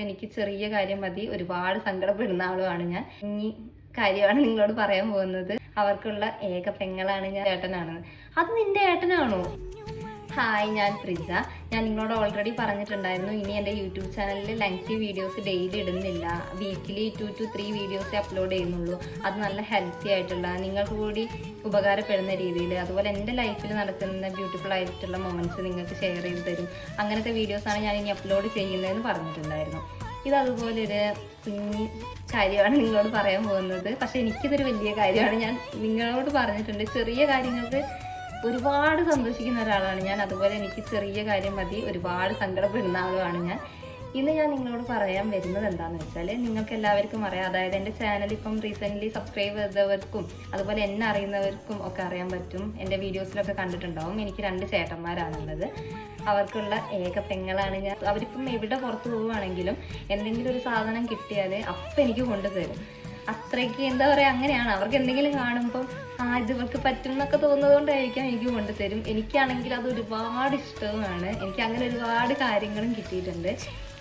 എനിക്ക് ചെറിയ കാര്യം മതി ഒരുപാട് സങ്കടപ്പെടുന്ന ആളുമാണ് ഞാൻ. ഈ കാര്യമാണ് നിങ്ങളോട് പറയാൻ പോകുന്നത്. അവർക്കുള്ള ഏക പെങ്ങളാണ് ഞാൻ. ഏട്ടനാണ്. അത് നിന്റെ ഏട്ടനാണോ? ഹായ്, ഞാൻ പ്രിജ. ഞാൻ നിങ്ങളോട് ഓൾറെഡി പറഞ്ഞിട്ടുണ്ടായിരുന്നു, ഇനി എൻ്റെ യൂട്യൂബ് ചാനലിൽ ലെങ്തി വീഡിയോസ് ഡെയിലി ഇടുന്നില്ല. വീക്കിലി 2 to 3 വീഡിയോസ് അപ്ലോഡ് ചെയ്യുന്നുള്ളൂ. അത് നല്ല ഹെൽത്തി ആയിട്ടുള്ള, നിങ്ങൾക്ക് കൂടി ഉപകാരപ്പെടുന്ന രീതിയിൽ, അതുപോലെ എൻ്റെ ലൈഫിൽ നടക്കുന്ന ബ്യൂട്ടിഫുൾ ആയിട്ടുള്ള മൊമെൻറ്റ്സ് നിങ്ങൾക്ക് ഷെയർ ചെയ്ത് തരും. അങ്ങനത്തെ വീഡിയോസാണ് ഞാൻ ഇനി അപ്ലോഡ് ചെയ്യുന്നതെന്ന് പറഞ്ഞിട്ടുണ്ടായിരുന്നു. ഇത് അതുപോലെ ഒരു കുഞ്ഞി കാര്യമാണ് നിങ്ങളോട് പറയാൻ പോകുന്നത്. പക്ഷെ എനിക്കിതൊരു വലിയ കാര്യമാണ്. ഞാൻ നിങ്ങളോട് പറഞ്ഞിട്ടുണ്ട്, ചെറിയ കാര്യങ്ങൾക്ക് ഒരുപാട് സന്തോഷിക്കുന്ന ഒരാളാണ് ഞാൻ. അതുപോലെ എനിക്ക് ചെറിയ കാര്യം മതി ഒരുപാട് സങ്കടപ്പെടുന്ന ആളുമാണ് ഞാൻ. ഇന്ന് ഞാൻ നിങ്ങളോട് പറയാൻ വരുന്നത് എന്താണെന്ന് വെച്ചാൽ, നിങ്ങൾക്ക് എല്ലാവർക്കും അറിയാം, അതായത് എൻ്റെ ചാനൽ ഇപ്പം റീസെൻ്റ്ലി സബ്സ്ക്രൈബ് ചെയ്തവർക്കും അതുപോലെ എന്നെ അറിയുന്നവർക്കും ഒക്കെ അറിയാൻ പറ്റും. എൻ്റെ വീഡിയോസിലൊക്കെ കണ്ടിട്ടുണ്ടാവും. എനിക്ക് 2 ചേട്ടന്മാരാണുള്ളത്. അവർക്കുള്ള ഏക പെങ്ങളാണ് ഞാൻ. അവരിപ്പം എവിടെ പുറത്ത് പോവുകയാണെങ്കിലും എന്തെങ്കിലും ഒരു സാധനം കിട്ടിയാൽ അപ്പം എനിക്ക് കൊണ്ടുതരും. അത്രയ്ക്ക് എന്താ പറയുക, അങ്ങനെയാണ്. അവർക്ക് എന്തെങ്കിലും കാണുമ്പം ഇത് ഇവർക്ക് പറ്റും എന്നൊക്കെ തോന്നുന്നതുകൊണ്ടായിരിക്കാം എനിക്ക് കൊണ്ടുതരും. എനിക്കാണെങ്കിൽ അത് ഒരുപാട് ഇഷ്ടവുമാണ്. എനിക്ക് അങ്ങനെ ഒരുപാട് കാര്യങ്ങളും കിട്ടിയിട്ടുണ്ട്.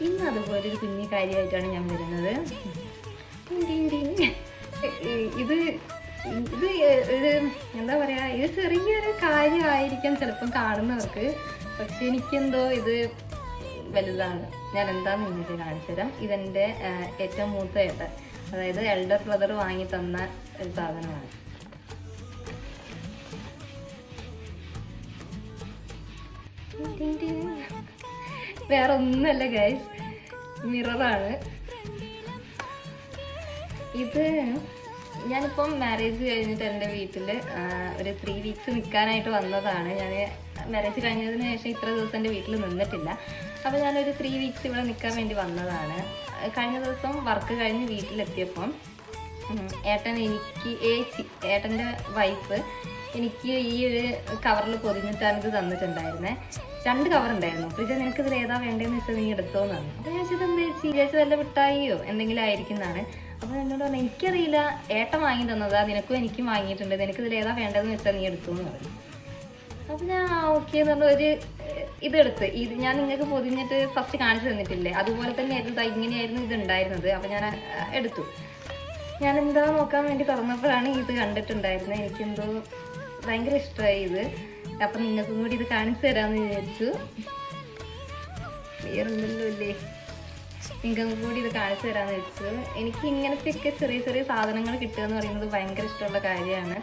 ഇന്ന് അതുപോലെ ഒരു കുഞ്ഞു കാര്യമായിട്ടാണ് ഞാൻ വരുന്നത്. ഇത് ഒരു എന്താ പറയുക, ഇത് ചെറിയൊരു കാര്യമായിരിക്കാം ചിലപ്പം കാണുന്നവർക്ക്. പക്ഷെ എനിക്കെന്തോ ഇത് വലുതാണ്. ഞാൻ എന്താണെന്ന് നിങ്ങൾക്ക് കാണിച്ചു തരാം. ഇതെൻ്റെ ഏറ്റവും മൂത്ത ഏട്ടൻ, അതായത് എൽഡർ ബ്രദർ വാങ്ങി തന്ന ഒരു സാധനമാണ്. വേറെ ഒന്നുമല്ല ഗൈസ്, മിററാണ് ഇത്. ഞാനിപ്പം മാരേജ് കഴിഞ്ഞിട്ട് എൻ്റെ വീട്ടിൽ ഒരു 3 വീക്സ് നിൽക്കാനായിട്ട് വന്നതാണ്. ഞാൻ മാരേജ് കഴിഞ്ഞതിന് ശേഷം ഇത്ര ദിവസം എൻ്റെ വീട്ടിൽ നിന്നിട്ടില്ല. അപ്പോൾ ഞാനൊരു 3 വീക്സ് ഇവിടെ നിൽക്കാൻ വേണ്ടി വന്നതാണ്. കഴിഞ്ഞ ദിവസം വർക്ക് കഴിഞ്ഞ് വീട്ടിലെത്തിയപ്പം ഏട്ടൻ്റെ വൈഫ് എനിക്ക് ഈ ഒരു കവറിൽ പൊതിഞ്ഞിട്ടാണ് ഇത് തന്നിട്ടുണ്ടായിരുന്നേ. 2 കവർ ഉണ്ടായിരുന്നു. പ്രിജ, നിനക്ക് ഇതിൽ ഏതാ വേണ്ടതെന്ന് വെച്ചാൽ നീ എടുത്തോന്നാണ്. അപ്പോൾ ഞാൻ വെച്ചത് എന്താ സീരിയസ് വല്ല മിഠായിയോ എന്തെങ്കിലും ആയിരിക്കുന്നതാണ്. അപ്പോൾ എന്നോട് പറഞ്ഞു, എനിക്കറിയില്ല, ഏട്ടൻ വാങ്ങി തന്നതാ, നിനക്കും എനിക്കും വാങ്ങിയിട്ടുണ്ട്, നിനക്ക് ഇതിൽ ഏതാ വേണ്ടതെന്ന് വെച്ചാൽ നീ എടുത്തോന്ന് പറഞ്ഞു. അപ്പോൾ ഞാൻ ഓക്കെ എന്ന് പറഞ്ഞ ഒരു ഇതെടുത്ത്, ഇത് ഞാൻ നിങ്ങൾക്ക് പൊതിഞ്ഞിട്ട് ഫസ്റ്റ് കാണിച്ചു തന്നിട്ടില്ലേ, അതുപോലെ തന്നെ ആയിരുന്നു, ഇങ്ങനെയായിരുന്നു ഇത് ഉണ്ടായിരുന്നത്. അപ്പോൾ ഞാൻ എടുത്തു. ഞാൻ എന്താ നോക്കാൻ വേണ്ടി തുറന്നപ്പോഴാണ് ഇത് കണ്ടിട്ടുണ്ടായിരുന്നത്. എനിക്കെന്തോ ഭയങ്കര ഇഷ്ടമായി ഇത്. അപ്പം നിങ്ങൾക്കും കൂടി ഇത് കാണിച്ചു തരാമെന്ന് വിചാരിച്ചു. വേറൊന്നല്ലോ അല്ലേ, നിങ്ങൾക്കും കൂടി ഇത് കാണിച്ചു തരാമെന്ന് വെച്ചു. എനിക്ക് ഇങ്ങനത്തെയൊക്കെ ചെറിയ ചെറിയ സാധനങ്ങൾ കിട്ടുക എന്ന് പറയുന്നത് ഭയങ്കര ഇഷ്ടമുള്ള കാര്യമാണ്.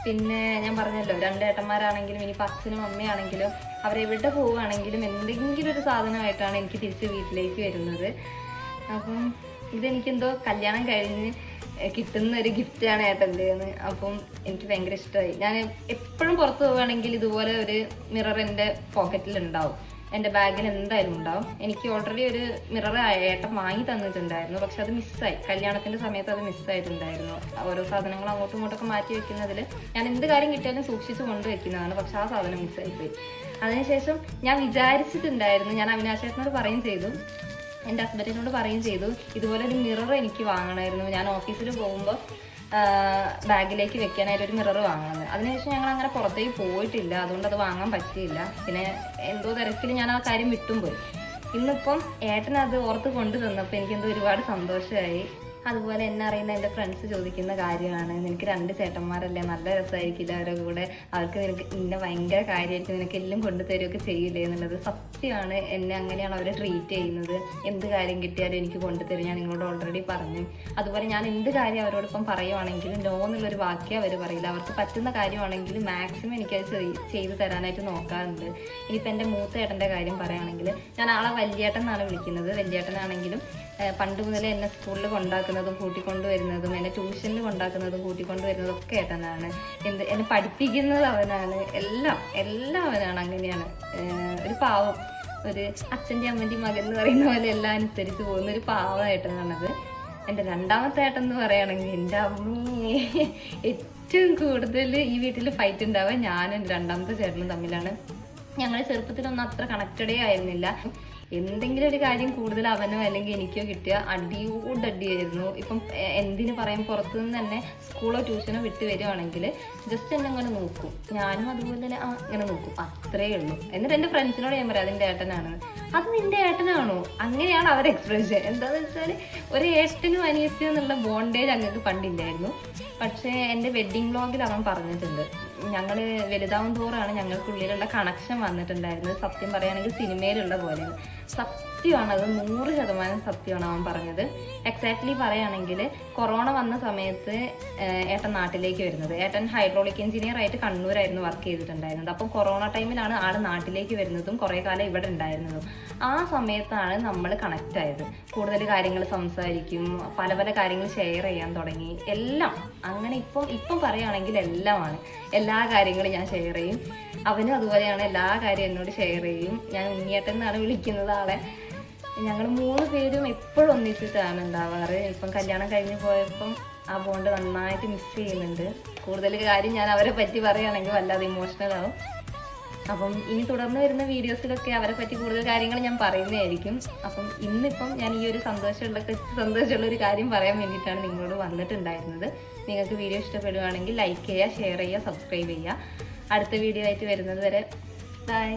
പിന്നെ ഞാൻ പറഞ്ഞല്ലോ, 2 ഏട്ടന്മാരാണെങ്കിലും ഇനിയിപ്പോൾ അച്ഛനും അമ്മയാണെങ്കിലും അവരെവിടെ പോവുകയാണെങ്കിലും എന്തെങ്കിലും ഒരു സാധനമായിട്ടാണ് എനിക്ക് തിരിച്ച് വീട്ടിലേക്ക് വരുന്നത്. അപ്പം ഇതെനിക്കെന്തോ കല്യാണം കഴിഞ്ഞ് കിട്ടുന്ന ഒരു ഗിഫ്റ്റാണ് ഏട്ടൻ്റെന്ന്. അപ്പം എനിക്ക് ഭയങ്കര ഇഷ്ടമായി. ഞാൻ എപ്പോഴും പുറത്ത് പോവുകയാണെങ്കിൽ ഇതുപോലെ ഒരു മിറർ എൻ്റെ പോക്കറ്റിലുണ്ടാവും, എൻ്റെ ബാഗിൽ എന്തായാലും ഉണ്ടാവും. എനിക്ക് ഓൾറെഡി ഒരു മിറർ ഏട്ടൻ വാങ്ങി തന്നിട്ടുണ്ടായിരുന്നു. പക്ഷെ അത് മിസ്സായി. കല്യാണത്തിൻ്റെ സമയത്ത് അത് മിസ്സായിട്ടുണ്ടായിരുന്നു. ഓരോ സാധനങ്ങൾ അങ്ങോട്ടും ഇങ്ങോട്ടൊക്കെ മാറ്റി വെക്കുന്നതിൽ ഞാൻ എന്ത് കാര്യം കിട്ടിയാലും സൂക്ഷിച്ച് കൊണ്ടുവയ്ക്കുന്നതാണ്. പക്ഷെ ആ സാധനം മിസ്സായിപ്പോയി. അതിനുശേഷം ഞാൻ വിചാരിച്ചിട്ടുണ്ടായിരുന്നു, ഞാൻ അവിനാശേട്ടനോട് പറയുകയും ചെയ്തു, എൻ്റെ ഹസ്ബൻഡിനോട് പറയുകയും ചെയ്തു, ഇതുപോലെ ഒരു മിറർ എനിക്ക് വാങ്ങണമായിരുന്നു. ഞാൻ ഓഫീസിൽ പോകുമ്പോൾ ബാഗിലേക്ക് വെക്കാനായിട്ട് ഒരു മിറർ വാങ്ങണമെന്ന്. അതിനുശേഷം ഞങ്ങൾ അങ്ങനെ പുറത്തേക്ക് പോയിട്ടില്ല, അതുകൊണ്ട് അത് വാങ്ങാൻ പറ്റിയില്ല. പിന്നെ എന്തോ തിരക്കിൽ ഞാൻ ആ കാര്യം വിട്ടും പോയി. ഇന്നിപ്പം ഏട്ടനത് ഓർത്ത് കൊണ്ടു തന്നപ്പോൾ എനിക്കെന്തോ ഒരുപാട് സന്തോഷമായി. അതുപോലെ എന്നെ അറിയുന്ന എൻ്റെ ഫ്രണ്ട്സ് ചോദിക്കുന്ന കാര്യമാണ്, നിനക്ക് 2 ചേട്ടന്മാരല്ലേ, നല്ല രസമായിരിക്കില്ല അവരുടെ കൂടെ, അവർക്ക് നിന്നെ ഭയങ്കര കാര്യമായിരിക്കും, നിനക്ക് എല്ലാം കൊണ്ടുതരുമൊക്കെ ചെയ്യില്ലേ എന്നുള്ളത്. സത്യമാണ്, എന്നെ അങ്ങനെയാണ് അവർ ട്രീറ്റ് ചെയ്യുന്നത്. എന്ത് കാര്യം കിട്ടിയാലും എനിക്ക് കൊണ്ടുതരും. ഞാൻ നിങ്ങളോട് ഓൾറെഡി പറഞ്ഞു. അതുപോലെ ഞാൻ എന്ത് കാര്യം അവരോടൊപ്പം പറയുവാണെങ്കിലും നോ എന്നുള്ളൊരു വാക്യം അവർ പറയില്ല. അവർക്ക് പറ്റുന്ന കാര്യമാണെങ്കിലും മാക്സിമം എനിക്കത് ചെയ്തു തരാനായിട്ട് നോക്കാറുണ്ട്. ഇനിയിപ്പോൾ എൻ്റെ മൂത്ത ഏട്ടൻ്റെ കാര്യം പറയുകയാണെങ്കിൽ, ഞാൻ ആളെ വല്യേട്ടൻ എന്നാണ് വിളിക്കുന്നത്. വല്യേട്ടനാണെങ്കിലും പണ്ട് മുതലേ എന്നെ സ്കൂളിൽ കൊണ്ടാക്കുന്നതും കൂട്ടിക്കൊണ്ടുവരുന്നതും എന്നെ ട്യൂഷനിൽ കൊണ്ടാക്കുന്നതും കൂട്ടിക്കൊണ്ടുവരുന്നതും ഒക്കെ ഏട്ടനാണ്. എന്നെ പഠിപ്പിക്കുന്നത് അവനാണ്. എല്ലാം അവനാണ്. അങ്ങനെയാണ് ഒരു പാവം, ഒരു അച്ഛൻ്റെ അമ്മൻ്റെയും മകൻ എന്ന് പറയുന്ന പോലെ എല്ലാം അനുസരിച്ച് പോകുന്ന ഒരു പാവം ഏട്ടനാണത്. എൻ്റെ 2ാമത്തെ ഏട്ടൻ എന്ന് പറയുകയാണെങ്കിൽ, എൻ്റെ അമ്മയെ ഏറ്റവും കൂടുതൽ ഈ വീട്ടിൽ ഫൈറ്റ് ഉണ്ടാവുക ഞാനും എൻ്റെ 2ാമത്തെ ചേട്ടനും തമ്മിലാണ്. ഞങ്ങൾ ചെറുപ്പത്തിലൊന്നും അത്ര കണക്റ്റഡേ ആയിരുന്നില്ല. എന്തെങ്കിലും ഒരു കാര്യം കൂടുതൽ അവനോ അല്ലെങ്കിൽ എനിക്കോ കിട്ടിയ അടിയോടടിയായിരുന്നു. ഇപ്പം എന്തിനു പറയും, പുറത്തുനിന്ന് തന്നെ സ്കൂളോ ട്യൂഷനോ വിട്ട് വരുവാണെങ്കിൽ ജസ്റ്റ് എന്നെ അങ്ങനെ നോക്കും. ഞാനും അതുപോലെ തന്നെ ഇങ്ങനെ നോക്കും, അത്രയേ ഉള്ളൂ. എന്നിട്ട് എൻ്റെ ഫ്രണ്ട്സിനോട് ഞാൻ പറയാം അതിൻ്റെ ഏട്ടനാണ്. അത് നിന്റെ ഏട്ടനാണോ? അങ്ങനെയാണ് അവർ എക്സ്പ്രഷൻ. എന്താണെന്ന് വെച്ചാൽ ഒരു ഏട്ടനും അനിയത്തിയും എന്നുള്ള ബോണ്ടേജ് ഞങ്ങൾക്ക് പണ്ടില്ലായിരുന്നു. പക്ഷേ എൻ്റെ വെഡ്ഡിങ് വ്ളോഗിൽ അവൻ പറഞ്ഞിട്ടുണ്ട്, ഞങ്ങൾ വലുതാവും തോറാണ് ഞങ്ങൾക്കുള്ളിലുള്ള കണക്ഷൻ വന്നിട്ടുണ്ടായിരുന്നത്. സത്യം പറയുകയാണെങ്കിൽ സിനിമയിലുള്ള പോലെയാണ്. സത്യമാണ്, അത് 100% സത്യമാണ് അവൻ പറഞ്ഞത്. എക്സാക്ട്ലി പറയുകയാണെങ്കിൽ കൊറോണ വന്ന സമയത്ത് ഏട്ടൻ നാട്ടിലേക്ക് വരുന്നത്. ഏട്ടൻ ഹൈഡ്രോളിക് എഞ്ചിനീയർ ആയിട്ട് കണ്ണൂരായിരുന്നു വർക്ക് ചെയ്തിട്ടുണ്ടായിരുന്നത്. അപ്പം കൊറോണ ടൈമിലാണ് ആൾ നാട്ടിലേക്ക് വരുന്നതും കുറേ കാലം ഇവിടെ ഉണ്ടായിരുന്നതും. ആ സമയത്താണ് നമ്മൾ കണക്റ്റ് ആയത്. കൂടുതൽ കാര്യങ്ങൾ സംസാരിക്കും, പല പല കാര്യങ്ങൾ ഷെയർ ചെയ്യാൻ തുടങ്ങി, എല്ലാം. അങ്ങനെ ഇപ്പം പറയുകയാണെങ്കിൽ എല്ലാമാണ്. എല്ലാ കാര്യങ്ങളും ഞാൻ ഷെയർ ചെയ്യും. അവനും അതുപോലെയാണ്, എല്ലാ കാര്യവും എന്നോട് ഷെയർ ചെയ്യും. ഞാൻ ഉണ്ണിയേട്ടൻ എന്നാണ് വിളിക്കുന്നത് ആളെ. ഞങ്ങൾ 3 പേരും എപ്പോഴും ഒന്നിച്ചിട്ടാണ് ഉണ്ടാവാറ്. ഇപ്പം കല്യാണം കഴിഞ്ഞ് പോയപ്പം ആ ബോണ്ട് നന്നായിട്ട് മിസ് ചെയ്യുന്നുണ്ട്. കൂടുതൽ കാര്യം ഞാൻ അവരെ പറ്റി പറയുകയാണെങ്കിൽ വല്ലാതെ ഇമോഷണൽ ആവും. അപ്പം ഇനി തുടർന്ന് വരുന്ന വീഡിയോസിലൊക്കെ അവരെ പറ്റി കൂടുതൽ കാര്യങ്ങൾ ഞാൻ പറയുന്നതായിരിക്കും. അപ്പം ഇന്നിപ്പം ഞാൻ ഈ ഒരു സന്തോഷമുള്ള ഒരു കാര്യം പറയാൻ വേണ്ടിയിട്ടാണ് നിങ്ങളോട് വന്നിട്ടുണ്ടായിരുന്നത്. നിങ്ങൾക്ക് വീഡിയോ ഇഷ്ടപ്പെടുകയാണെങ്കിൽ ലൈക്ക് ചെയ്യുക, ഷെയർ ചെയ്യുക, സബ്സ്ക്രൈബ് ചെയ്യുക. അടുത്ത വീഡിയോ ആയിട്ട് വരുന്നത് വരെ ബൈ.